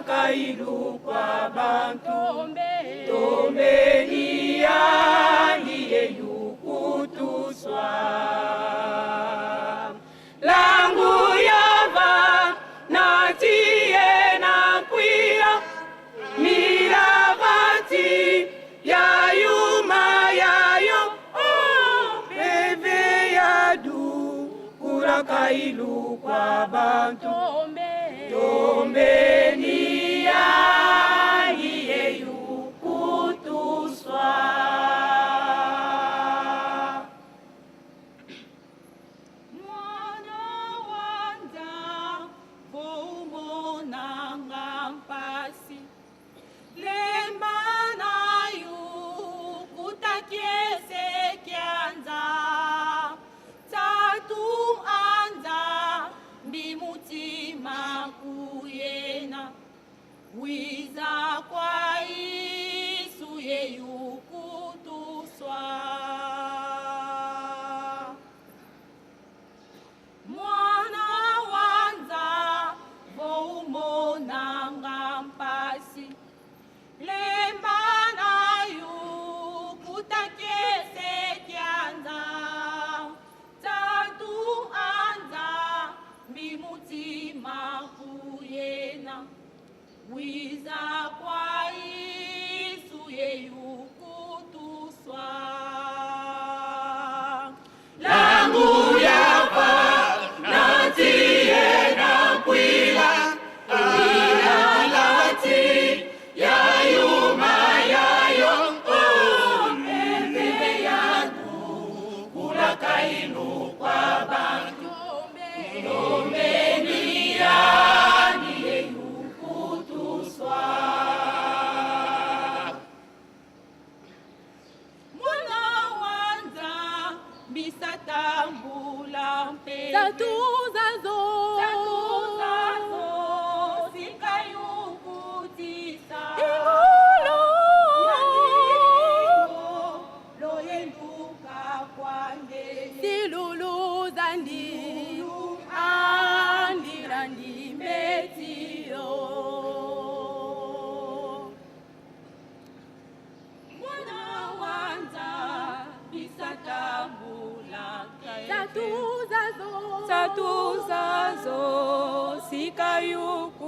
kailu kwa bantu tombeni yandiye yukutuswa langu yava natie na kwia milavati ya yuma yayo peve yadu kura kailu kwa bantu tombeni yandiye yukutuswa mwana wanda bomona ngampasi lemba nayu kutakiese kyanza tatu anza bimutima kuyena wiza kwa Yesu yeyukutuswa mwana wanza voumona ngampasi lemba nayu kutakiese kyanza tatu anza bimutima kuyena wiza kwa Yesu yeyukutuswa langu yapa natie na kwila milavati ya yuma yayo peve yadu kula kailu kwa bantu tombeni yandiye yukutuswa mwana wanza bisatambula mpe Tatu zazo sikayukutisa ingolo loyenduka kwandeye siluluza ndi andira ndi metio mwana wanza bisatambula tatu zazo tatu zazo sikayuku